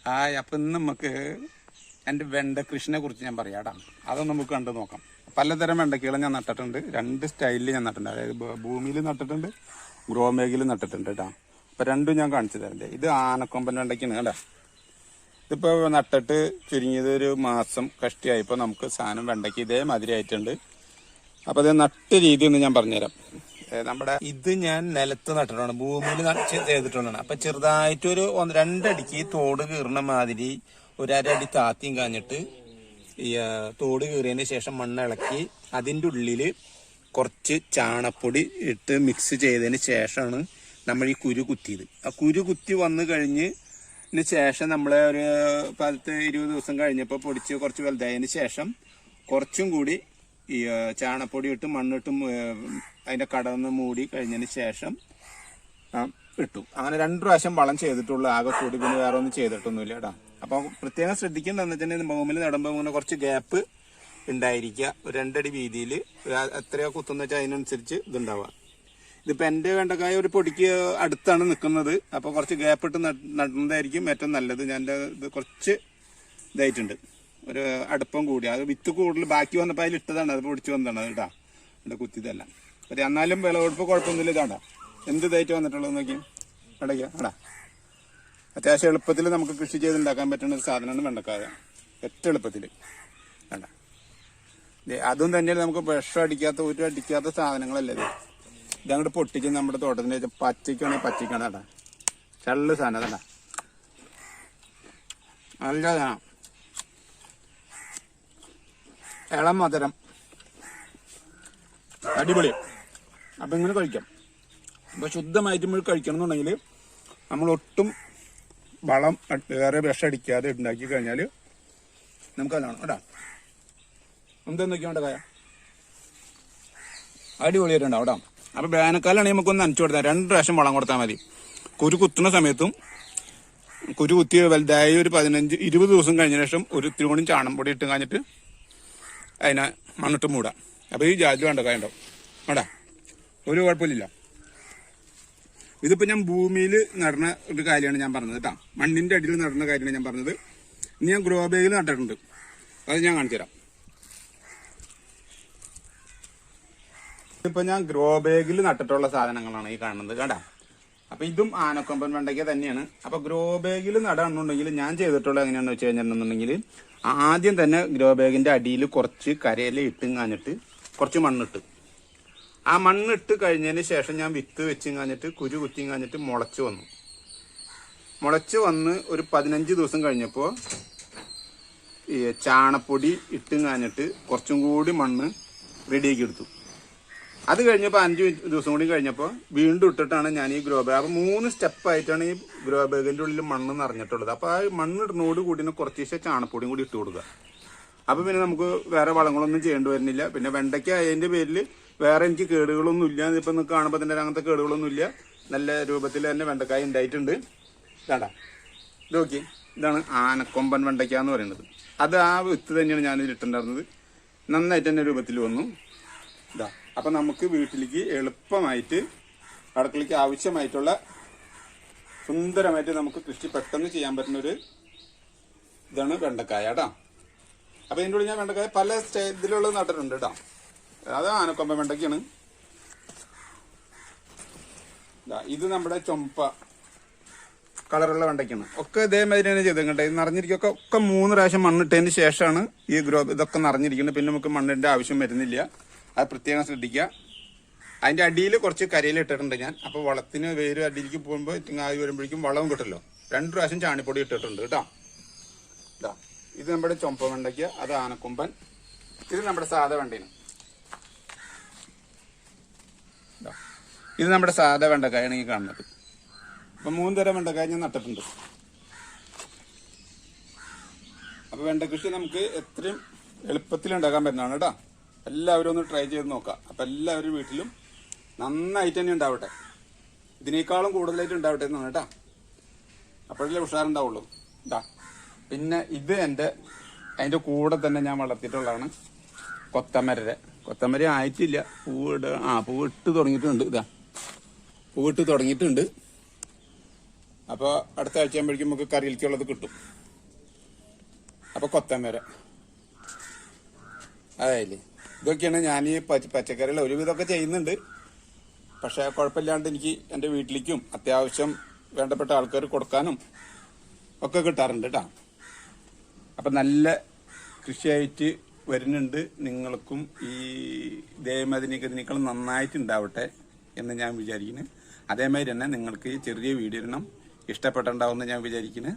Hi. അപ്പം ഇന്ന് നമുക്ക് എൻ്റെ വെണ്ട കൃഷിനെ കുറിച്ച് ഞാൻ പറയാം. അതൊന്നും നമുക്ക് കണ്ടു നോക്കാം. പലതരം വെണ്ടയ്ക്കുകൾ ഞാൻ നട്ടിട്ടുണ്ട്. 2 സ്റ്റൈലിൽ ഞാൻ നട്ടിട്ടുണ്ട്. അതായത് ഭൂമിയിൽ നട്ടിട്ടുണ്ട്, ഗ്രോ ബാഗിൽ നട്ടിട്ടുണ്ട് കേട്ടോ. അപ്പം രണ്ടും ഞാൻ കാണിച്ചു തരണ്ടേ. ഇത് ആനക്കൊമ്പൻ വെണ്ടയ്ക്കാണ് കേട്ടോ. ഇതിപ്പോൾ നട്ടിട്ട് ചുരുങ്ങിയത് ഒരു മാസം കഷ്ടിയായപ്പോൾ നമുക്ക് സാധനം വെണ്ടയ്ക്ക് ഇതേമാതിരി ആയിട്ടുണ്ട്. അപ്പോൾ അത് നട്ട രീതി ഒന്ന് ഞാൻ പറഞ്ഞുതരാം. നമ്മുടെ ഇത് ഞാൻ നിലത്ത് നട്ടിട്ടാണ്, ഭൂമിയിൽ ചെയ്തിട്ടുള്ളതാണ്. അപ്പൊ ചെറുതായിട്ടൊരു 2 അടിക്ക് തോട് കീറുന്ന മാതിരി 1/2 അടി താത്തിയും കാഞ്ഞിട്ട് ഈ തോട് കീറിയതിന് ശേഷം മണ്ണ് ഇളക്കി അതിൻ്റെ ഉള്ളിൽ കുറച്ച് ചാണപ്പൊടി ഇട്ട് മിക്സ് ചെയ്തതിന് ശേഷമാണ് നമ്മൾ ഈ കുരു കുത്തിയത്. ആ കുരു കുത്തി വന്നു കഴിഞ്ഞതിന് ശേഷം നമ്മളെ ഒരു 10-20 ദിവസം കഴിഞ്ഞപ്പോൾ പൊടിച്ച് കുറച്ച് വലുതായതിന് ശേഷം കുറച്ചും കൂടി ഈ ചാണപ്പൊടി ഇട്ട് മണ്ണിട്ടും അതിന്റെ കടന്ന് മൂടി കഴിഞ്ഞതിന് ശേഷം ഇട്ടു. അങ്ങനെ 2 പ്രാവശ്യം വളം ചെയ്തിട്ടുള്ളൂ. ആകെ കൂടി പിന്നെ വേറെ ഒന്നും ചെയ്തിട്ടൊന്നുമില്ല കേട്ടോ. അപ്പൊ പ്രത്യേകം ശ്രദ്ധിക്കേണ്ടതെന്ന് വെച്ചാൽ ഭൂമിയിൽ നടുമ്പോൾ ഇങ്ങനെ കുറച്ച് ഗ്യാപ്പ് ഉണ്ടായിരിക്കുക. 2 അടി വീതിയിൽ എത്രയോ കുത്തുന്ന വെച്ചാൽ അതിനനുസരിച്ച് ഇതുണ്ടാവുക. ഇതിപ്പോ എന്റെ വെണ്ടക്കായ ഒരു പൊടിക്ക് അടുത്താണ് നിൽക്കുന്നത്. അപ്പൊ കുറച്ച് ഗ്യാപ്പ് ഇട്ട് നടുന്നതായിരിക്കും ഏറ്റവും നല്ലത്. ഞാൻ ഇത് കുറച്ച് ഇതായിട്ടുണ്ട്, ഒരു അടുപ്പം കൂടി. അത് വിത്ത് കൂടുതൽ ബാക്കി വന്നപ്പോൾ അതിൽ ഇട്ടതാണ്, അത് പൊടിച്ച് വന്നതാണ് കേട്ടോ. ഇവിടെ കുത്തിയതല്ല. പക്ഷെ എന്നാലും വിളവെടുപ്പ് കുഴപ്പമൊന്നുമില്ല. ഇതാണ്ടാ എന്ത് ഇതായിട്ട് വന്നിട്ടുള്ളത് നോക്കി. ഇടയ്ക്ക് അടാ അത്യാവശ്യം എളുപ്പത്തിൽ നമുക്ക് കൃഷി ചെയ്തുണ്ടാക്കാൻ പറ്റുന്ന ഒരു സാധനമാണ് വെണ്ടക്കായ. ഏറ്റവും എളുപ്പത്തിൽ വേണ്ട. അതും തന്നെ നമുക്ക് വിഷം അടിക്കാത്ത ഒരു അടിക്കാത്ത സാധനങ്ങളല്ലേ ഇത്. ഇതങ്ങോട്ട് പൊട്ടിച്ച് നമ്മുടെ തോട്ടത്തിന് പച്ചയ്ക്കാണെങ്കിൽ പച്ചയ്ക്കാണ് കേട്ടാ. ചള്ളു സാധനം കേട്ടാ, നല്ല സാധനം, ഇളം മധുരം, അടിപൊളി. അപ്പം ഇങ്ങനെ കഴിക്കാം. അപ്പോൾ ശുദ്ധമായിട്ട് നമ്മൾ കഴിക്കണം എന്നുണ്ടെങ്കിൽ നമ്മൾ ഒട്ടും വളം വേറെ വിഷം അടിക്കാതെ ഉണ്ടാക്കി കഴിഞ്ഞാൽ നമുക്കതാണ് കേട്ടോ. എന്തെന്ന് നോക്കിയാണ്ട് കായ അടിപൊളിയായിട്ടുണ്ടാവും കേട്ടോ. അപ്പോൾ വേനൽക്കാലാണെങ്കിൽ നമുക്കൊന്ന് നനച്ചു കൊടുത്താൽ 2 പ്രാവശ്യം വളം കൊടുത്താൽ മതി. കുരു കുത്തുന്ന സമയത്തും കുരു കുത്തി വലുതായി ഒരു 15-20 ദിവസം കഴിഞ്ഞ ശേഷം ഒരു ഇത്തിരി കൂടി ചാണകപ്പൊടി ഇട്ട് കഴിഞ്ഞിട്ട് അതിനെ മണ്ണിട്ട് മൂടാം. അപ്പോൾ ഈ ജാതി വെണ്ടക്കായ ഉണ്ടാവും വേണ്ട, ഒരു കുഴപ്പമില്ല. ഇതിപ്പോൾ ഞാൻ ഭൂമിയിൽ നടന്ന ഒരു കാര്യമാണ് ഞാൻ പറഞ്ഞത് കേട്ടോ. മണ്ണിൻ്റെ അടിയിൽ നടന്ന കാര്യമാണ് ഞാൻ പറഞ്ഞത്. ഇനി ഞാൻ ഗ്രോ ബാഗിൽ നട്ടിട്ടുണ്ട്, അത് ഞാൻ കാണിച്ചു തരാം. ഇതിപ്പോൾ ഞാൻ ഗ്രോ ബാഗിൽ നട്ടിട്ടുള്ള സാധനങ്ങളാണ് ഈ കാണുന്നത് കേട്ടോ. അപ്പോൾ ഇതും ആനക്കൊമ്പൻ വെണ്ടയ്ക്ക തന്നെയാണ്. അപ്പോൾ ഗ്രോ ബാഗിൽ നടാണെന്നുണ്ടെങ്കിൽ ഞാൻ ചെയ്തിട്ടുള്ളത് എങ്ങനെയാണെന്ന് വെച്ച് കഴിഞ്ഞിട്ടുണ്ടെങ്കിൽ ആദ്യം തന്നെ ഗ്രോ ബാഗിന്റെ അടിയിൽ കുറച്ച് കരയില ഇട്ടും കാഞ്ഞിട്ട് കുറച്ച് മണ്ണിട്ട്, ആ മണ്ണിട്ട് കഴിഞ്ഞതിന് ശേഷം ഞാൻ വിത്ത് വെച്ചും കാഞ്ഞിട്ട് കുരു കുത്തിയും കാഞ്ഞിട്ട് മുളച്ച് വന്ന് ഒരു 15 ദിവസം കഴിഞ്ഞപ്പോൾ ഈ ചാണപ്പൊടി ഇട്ടും കാഞ്ഞിട്ട് കുറച്ചും കൂടി മണ്ണ് റെഡിയാക്കി എടുത്തു. അത് കഴിഞ്ഞപ്പോൾ 5 ദിവസം കൂടി കഴിഞ്ഞപ്പോൾ വീണ്ടും ഇട്ടിട്ടാണ് ഞാൻ ഈ ഗ്രോ ബാഗ്. അപ്പോൾ 3 സ്റ്റെപ്പായിട്ടാണ് ഈ ഗ്രോ ബാഗിൻ്റെ ഉള്ളിൽ മണ്ണ് നിറഞ്ഞിട്ടുള്ളത്. അപ്പോൾ ആ മണ്ണിടുന്നോട് കൂടി കുറച്ച് ചാണപ്പൊടിയും കൂടി ഇട്ട് കൊടുക്കുക. അപ്പോൾ പിന്നെ നമുക്ക് വേറെ വളങ്ങളൊന്നും ചെയ്യേണ്ടി വരുന്നില്ല. പിന്നെ വെണ്ടയ്ക്ക അതിൻ്റെ പേരിൽ വേറെ എനിക്ക് കേടുകളൊന്നും ഇല്ല. ഇപ്പം നിങ്ങൾക്ക് കാണുമ്പോൾ തന്നെ അങ്ങനത്തെ കേടുകളൊന്നും ഇല്ല. നല്ല രൂപത്തിൽ തന്നെ വെണ്ടക്കായ ഉണ്ടായിട്ടുണ്ട്. ഇതാണ്ടാ ഇത് നോക്കി, ഇതാണ് ആനക്കൊമ്പൻ വെണ്ടയ്ക്ക എന്ന് പറയുന്നത്. അത് ആ വിത്ത് തന്നെയാണ് ഞാനിതിൽ ഇട്ടുണ്ടായിരുന്നത്. നന്നായിട്ട് തന്നെ രൂപത്തിൽ വന്നു. ഇതാ. അപ്പം നമുക്ക് വീട്ടിലേക്ക് എളുപ്പമായിട്ട് അടുക്കളയ്ക്ക് ആവശ്യമായിട്ടുള്ള സുന്ദരമായിട്ട് നമുക്ക് കൃഷി പെട്ടെന്ന് ചെയ്യാൻ പറ്റുന്നൊരു ഇതാണ് വെണ്ടക്കായ കേട്ടോ. അപ്പം ഇതിൻ്റെ ഉള്ളിൽ ഞാൻ വെണ്ടക്കായ പല ഇതിലുള്ളത് നട്ടിട്ടുണ്ട് കേട്ടോ. അത് ആനക്കൊമ്പൻ വെണ്ടയ്ക്കാണ്. ഇത് നമ്മുടെ ചുമപ്പ കളറുള്ള വെണ്ടയ്ക്കാണ്. ഒക്കെ ഇതേമാതിരി തന്നെ ചെയ്ത് കേട്ടോ. ഇത് നിറഞ്ഞിരിക്കൊക്കെ 3 പ്രാവശ്യം മണ്ണിട്ടതിന് ശേഷമാണ് ഈ ഇതൊക്കെ നിറഞ്ഞിരിക്കുന്നത്. പിന്നെ നമുക്ക് മണ്ണിൻ്റെ ആവശ്യം വരുന്നില്ല. അത് പ്രത്യേകം ശ്രദ്ധിക്കുക. അതിൻ്റെ അടിയിൽ കുറച്ച് കരയിൽ ഇട്ടിട്ടുണ്ട് ഞാൻ. അപ്പോൾ വളത്തിന് വേര് അടിയിലേക്ക് പോകുമ്പോൾ ആയി വരുമ്പോഴേക്കും വളവും കിട്ടല്ലോ. 2 പ്രാവശ്യം ചാണിപ്പൊടി ഇട്ടിട്ടുണ്ട് കേട്ടോ. ഇതാ ഇത് നമ്മുടെ ചുമപ്പ വെണ്ടയ്ക്ക, അത് ആനക്കൊമ്പൻ. ഇത് നമ്മുടെ സാധാ വെണ്ടയാണ്. ഇത് നമ്മുടെ സാധാ വെണ്ടക്കായാണ് ഈ കാണുന്നത്. അപ്പം 3 തരം വെണ്ടക്കായ ഞാൻ നട്ടിട്ടുണ്ട്. അപ്പോൾ വെണ്ട കൃഷി നമുക്ക് എത്രയും എളുപ്പത്തിൽ ഉണ്ടാക്കാൻ പറ്റുന്നതാണ് കേട്ടോ. എല്ലാവരും ഒന്ന് ട്രൈ ചെയ്ത് നോക്കാം. അപ്പം എല്ലാവരും വീട്ടിലും നന്നായിട്ട് തന്നെ ഉണ്ടാവട്ടെ, ഇതിനേക്കാളും കൂടുതലായിട്ട് ഉണ്ടാവട്ടെ എന്നാണ് കേട്ടോ. അപ്പോഴല്ലേ ഉഷാറുണ്ടാവുള്ളൂ കേട്ടോ. പിന്നെ ഇത് അതിൻ്റെ കൂടെ തന്നെ ഞാൻ വളർത്തിയിട്ടുള്ളതാണ് കൊത്തമര ആയിട്ടില്ല. പൂവിട്ട് തുടങ്ങിയിട്ടുണ്ട്. പൂവിട്ട് തുടങ്ങിയിട്ടുണ്ട്. അപ്പോൾ അടുത്ത ആഴ്ച ആകുമ്പോഴേക്കും നമുക്ക് കറിയിലേക്കുള്ളത് കിട്ടും. അപ്പോൾ കൊത്തമര അതായില്ലേ. ഇതൊക്കെയാണ് ഞാൻ ഈ പച്ചക്കറികൾ ഒരുവിധമൊക്കെ ചെയ്യുന്നുണ്ട്. പക്ഷെ കുഴപ്പമില്ലാണ്ട് എനിക്ക് എൻ്റെ വീട്ടിലേക്കും അത്യാവശ്യം വേണ്ടപ്പെട്ട ആൾക്കാർ കൊടുക്കാനും ഒക്കെ കിട്ടാറുണ്ട് കേട്ടോ. അപ്പം നല്ല കൃഷിയായിട്ട് വരുന്നുണ്ട്. നിങ്ങൾക്കും ഈ ഇതേമാതിരികൾ നന്നായിട്ട് ഉണ്ടാവട്ടെ എന്ന് ഞാൻ വിചാരിക്കുന്നു. അതേമാതിരി തന്നെ നിങ്ങൾക്ക് ഈ ചെറിയ വീഡിയോ ഇഷ്ടപ്പെട്ടുണ്ടാവുമെന്ന് ഞാൻ വിചാരിക്കുന്നു.